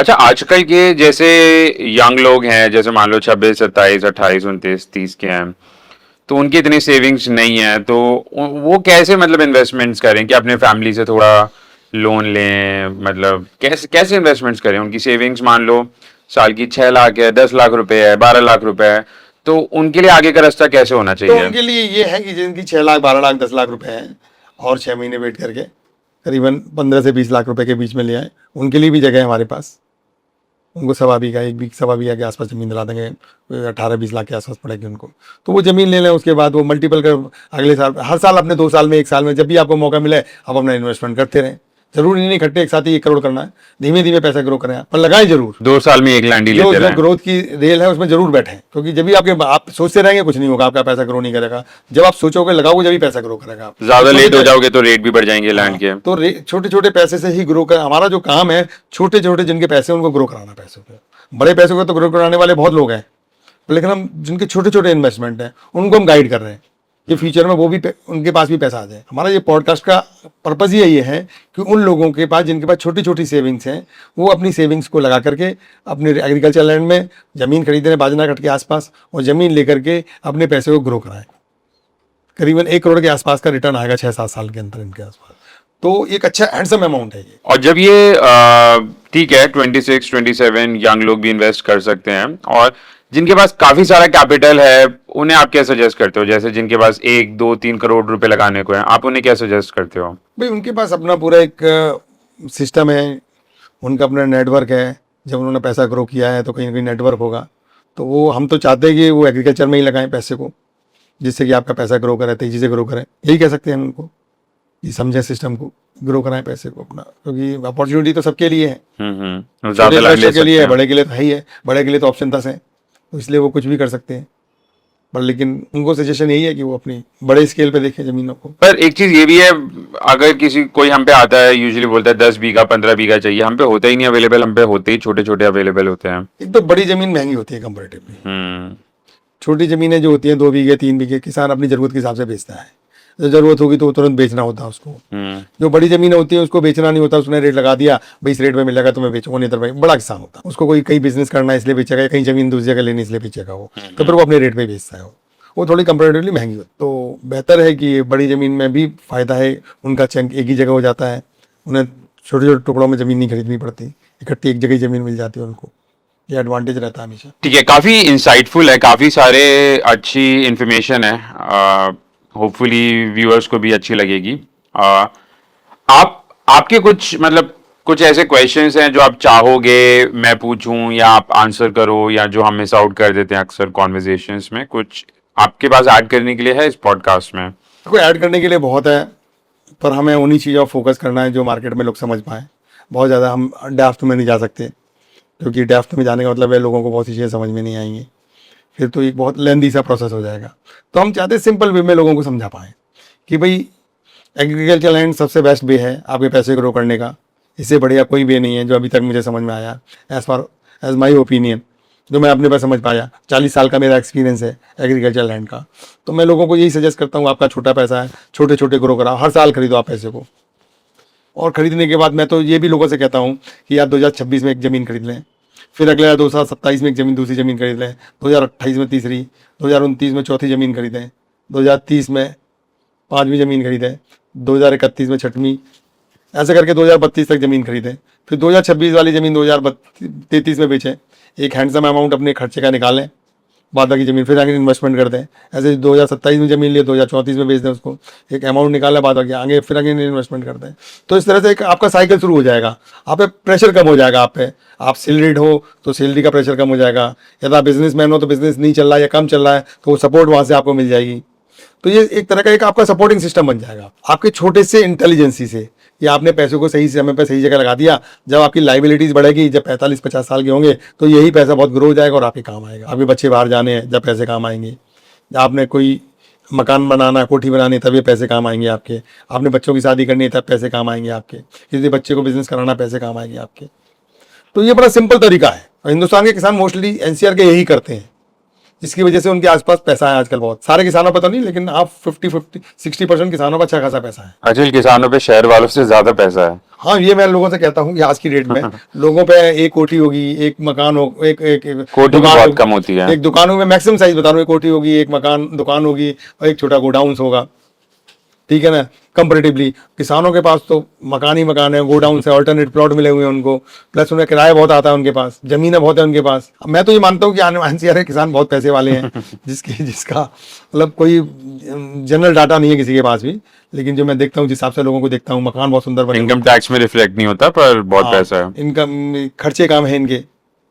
अच्छा, आजकल के जैसे यंग लोग हैं, जैसे मान लो 26, 27, 28, 29, 30 के हैं, तो उनकी इतनी सेविंग्स नहीं है, तो वो कैसे मतलब इन्वेस्टमेंट्स करें कि अपने फैमिली से थोड़ा लोन लें, मतलब कैसे कैसे इन्वेस्टमेंट्स करें? उनकी सेविंग्स मान लो साल की 6 लाख है, 10 लाख रुपए है, 12 लाख रुपए है, तो उनके लिए आगे का रास्ता कैसे होना तो चाहिए? उनके लिए ये है कि जिनकी 6 लाख 12 लाख 10 लाख रुपए हैं और 6 महीने वेट करके करीबन 15 से 20 लाख रुपए के बीच में ले आए, उनके लिए भी जगह है हमारे पास। उनको 1.25 बीघा 1.25 बीघा के आसपास ज़मीन दिला देंगे, 18-20 लाख के आसपास पड़ेगी उनको। तो वो ज़मीन ले लें, उसके बाद वो मल्टीपल कर अगले साल, हर साल अपने 2 साल में 1 साल में जब भी आपको मौका मिले आप अपना इन्वेस्टमेंट करते रहें। जरूरी नहीं इकट्ठे एक साथ ही 1 करोड़ करना है, धीमे धीमे पैसा ग्रो करें, पर लगाएं जरूर। 2 साल में एक लैंड ही जो लेते जो रहें। ग्रोथ की रेल है उसमें जरूर बैठें, क्योंकि जब भी आप सोचते रहेंगे कुछ नहीं होगा, आपका पैसा ग्रो नहीं करेगा। जब आप सोचोगे लगाओगे जब भी पैसा ग्रो करेगा। आप ज्यादा लेट हो छोटे जाओगे तो रेट भी बढ़ जाएंगे लैंड हाँ, के। तो छोटे छोटे पैसे से ही ग्रो कर, हमारा जो काम है छोटे छोटे जिनके पैसे हैं उनको ग्रो कराना पैसों को। बड़े पैसों को तो ग्रो कराने वाले बहुत लोग हैं, लेकिन हम जिनके छोटे छोटे इन्वेस्टमेंट हैं उनको हम गाइड कर रहे हैं कि फ्यूचर में वो भी उनके पास भी पैसा आ जाए। हमारा ये पॉडकास्ट का पर्पज़ ही ये है कि उन लोगों के पास जिनके पास छोटी छोटी सेविंग्स हैं वो अपनी सेविंग्स को लगा करके अपने एग्रीकल्चर लैंड में ज़मीन खरीद रहे हैं बाजना कट के आसपास, और ज़मीन लेकर के अपने पैसे को ग्रो कराएं। करीबन 1 करोड़ के आसपास का रिटर्न आएगा 6-7 साल के अंदर इनके आसपास। तो एक अच्छा हैंडसम अमाउंट है ये। और जब ये ठीक है, 26, 27 यंग लोग भी इन्वेस्ट कर सकते हैं, और जिनके पास काफी सारा कैपिटल है उन्हें आप क्या सजेस्ट करते हो? जैसे जिनके पास 1, 2, 3 करोड़ रुपए लगाने को है, आप उन्हें क्या सजेस्ट करते हो? भाई उनके पास अपना पूरा एक सिस्टम है, उनका अपना नेटवर्क है। जब उन्होंने पैसा ग्रो किया है तो कहीं ना कहीं नेटवर्क होगा। तो वो हम तो चाहते हैं कि वो एग्रीकल्चर में ही लगाएं पैसे को, जिससे कि आपका पैसा ग्रो करे, तेजी से ग्रो करे। यही कह सकते हैं हम उनको कि समझें सिस्टम को, ग्रो कराएं पैसे को अपना, क्योंकि अपॉर्चुनिटी तो सबके लिए है। ज्यादा छोटे लाभ ले इन्वेस्टर के लिए सकते है, हैं। बड़े के लिए तो है ही है। बड़े के लिए तो ऑप्शन 10 है, तो इसलिए वो कुछ भी कर सकते हैं। पर लेकिन उनको सजेशन यही है कि वो अपनी बड़े स्केल पे देखें ज़मीनों को। पर एक चीज ये भी है, अगर किसी कोई हम पे आता है, यूजुअली बोलता है 10 बीघा 15 बीघा चाहिए, हम पे होता ही नहीं अवेलेबल, हम पे होते ही छोटे छोटे अवेलेबल होते हैं। एक तो बड़ी ज़मीन महंगी होती है कंपेरेटिवली। हम्म। छोटी ज़मीनें जो होती हैं 2 बीघे 3 बीघे, किसान अपनी ज़रूरत के हिसाब से बेचता है। जो ज़रूरत होगी तो वो तुरंत बेचना होता है उसको। जो बड़ी ज़मीन होती है उसको बेचना नहीं होता, उसने रेट लगा दिया, भाई इस रेट में मिलेगा तो मैं बेचूंगा, नहीं तो भाई बड़ा किसान होता है, उसको कोई कहीं बिजनेस करना है इसलिए बेचेगा, कहीं ज़मीन दूसरी जगह लेनी इसलिए बेचेगा वो, तो फिर वो अपने रेट पे बेचता है। वो थोड़ी कंपेरेटिवली महंगी होती है। तो बेहतर है कि बड़ी ज़मीन में भी फ़ायदा है, उनका चंक एक ही जगह हो जाता है, उन्हें छोटे छोटे टुकड़ों में ज़मीन नहीं खरीदनी पड़ती, इकट्ठी एक जगह ही ज़मीन मिल जाती है उनको। ये एडवांटेज रहता है हमेशा। ठीक है, काफी इंसाइटफुल है, काफी सारे अच्छी इंफॉर्मेशन है। होपफुली व्यूअर्स को भी अच्छी लगेगी। आप आपके कुछ मतलब कुछ ऐसे क्वेश्चंस हैं जो आप चाहोगे मैं पूछूं या आप आंसर करो, या जो हम मिस आउट कर देते हैं अक्सर कॉन्वर्जेशंस में, कुछ आपके पास ऐड करने के लिए है इस पॉडकास्ट में? देखो ऐड करने के लिए बहुत है, पर हमें उन्हीं चीज़ों पर फोकस करना है जो मार्केट में लोग समझ पाएँ। बहुत ज़्यादा हम डेप्थ में नहीं जा सकते, क्योंकि डेप्थ में जाने का मतलब है लोगों को बहुत सी चीज़ें समझ में नहीं आएंगी, फिर तो एक बहुत लेंदी सा प्रोसेस हो जाएगा। तो हम चाहते हैं सिंपल वे में लोगों को समझा पाएँ कि भाई एग्रीकल्चर लैंड सबसे बेस्ट वे है आपके पैसे ग्रो करने का। इससे बढ़िया कोई वे नहीं है जो अभी तक मुझे समझ में आया, एज माई ओपिनियन, जो मैं अपने पर समझ पाया। 40 साल का मेरा एक्सपीरियंस है एग्रीकल्चर लैंड का। तो मैं लोगों को यही सजेस्ट करता हूँ, आपका छोटा पैसा है, छोटे छोटे ग्रो कराओ, हर साल खरीदो आप पैसे को। और ख़रीदने के बाद मैं तो ये भी लोगों से कहता हूँ कि यार 2026 में एक ज़मीन खरीद लें, फिर अगले 2027 में एक ज़मीन दूसरी ज़मीन खरीद लें, 2028 में तीसरी, 2029 में चौथी ज़मीन खरीदें, 2030 में 5वीं ज़मीन खरीदें, 2031 में 6वीं, ऐसे करके 2032 तक ज़मीन खरीदें। फिर 2026 वाली ज़मीन 2033 में बेचें, एक हैंडसम अमाउंट अपने खर्चे का निकालें, बाद बाकी ज़मीन फिर आगे इन्वेस्टमेंट कर दें। ऐसे 2027 में ज़मीन लिए 2034 में बेच दें उसको, एक अमाउंट निकाला, बाद बाकी आगे फिर आगे इन्वेस्टमेंट कर दें। तो इस तरह से एक आपका साइकिल शुरू हो जाएगा, आप पे प्रेशर कम हो जाएगा। आप पे, आप सैलरीड हो तो सैलरी का प्रेशर कम हो जाएगा, यदि आप बिजनेसमैन हो तो बिजनेस नहीं चल रहा है या कम चल रहा है तो वो सपोर्ट वहाँ से आपको मिल जाएगी। तो ये एक तरह का एक आपका सपोर्टिंग सिस्टम बन जाएगा आपके छोटे से इंटेलिजेंसी से, या आपने पैसों को सही समय पर सही जगह लगा दिया। जब आपकी लाइबिलिटीज़ बढ़ेगी, जब 45-50 साल के होंगे, तो यही पैसा बहुत ग्रो हो जाएगा और आपके काम आएगा। आपके बच्चे बाहर जाने हैं, जब पैसे काम आएंगे। आपने कोई मकान बनाना, कोठी बनानी, तब ये पैसे काम आएंगे आपके। आपने बच्चों की शादी करनी है, तब पैसे काम आएंगे आपके। किसी बच्चे को बिजनेस कराना, पैसे काम आएंगे आपके। तो ये बड़ा सिंपल तरीका है, और हिंदुस्तान के किसान मोस्टली एनसीआर के यही करते हैं। जिसकी वजह से उनके आसपास पैसा है आजकल बहुत। सारे किसानों पर तो नहीं, लेकिन आप 60% किसानों पर अच्छा खासा पैसा है। आजकल किसानों पे शहर वालों से ज्यादा पैसा है। हाँ, ये मैं लोगों से कहता हूँ कि आज की डेट में लोगों पे एक कोठी होगी, एक मकान हो, एक एक एक कोठी भी दुकान बहुत होगी, कम होती है। एक दुकान में मैक्सिमम साइज बता रहा हूँ, एक कोठी होगी, एक मकान दुकान होगी और एक छोटा गोडाउन होगा, ठीक है ना। कंपेरेटिवली किसानों के पास तो मकान ही मकान है, गोडाउन से ऑल्टरनेट प्लॉट मिले हुए हैं उनको, प्लस उन्हें किराया बहुत आता है, उनके पास जमीनें बहुत है उनके पास। मैं तो ये मानता हूँ कि एनसीआर के किसान बहुत पैसे वाले हैं जिसका मतलब कोई जनरल डाटा नहीं है किसी के पास भी, लेकिन जो मैं देखता हूँ, जिस हिसाब से लोगों को देखता हूँ, मकान बहुत सुंदर बने हुए इनकम टैक्स में रिफ्लेक्ट नहीं होता पर बहुत हैं। पैसा है, इनकम खर्चे कम है इनके,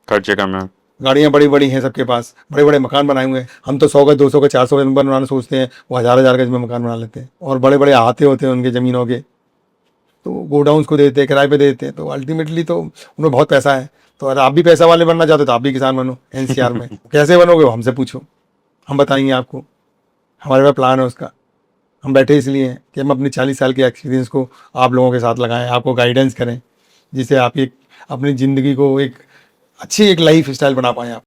खर्चे कम है। गाड़ियाँ बड़ी बड़ी हैं सबके पास, बड़े बड़े मकान बनाए हुए हैं। हम तो 100 गज 200 गज 400 गज बनाना सोचते हैं, वो हजार गज में मकान बना लेते हैं, और बड़े बड़े अहाते होते हैं उनके ज़मीनों के, तो गोडाउंस को देते हैं, किराए पे देते हैं। तो अल्टीमेटली तो उनमें बहुत पैसा है। तो अगर आप भी पैसा वाले बनना चाहते हो तो आप भी किसान बनो एनसीआर में। कैसे बनोगे वो हमसे पूछो, हम बताएंगे आपको, हमारे पास प्लान है उसका। हम बैठे इसलिए हैं कि हम अपनी 40 साल के एक्सपीरियंस को आप लोगों के साथ लगाएं, आपको गाइडेंस करें, जिससे आप एक अपनी ज़िंदगी को एक अच्छी एक लाइफ स्टाइल बना पाएँ आप।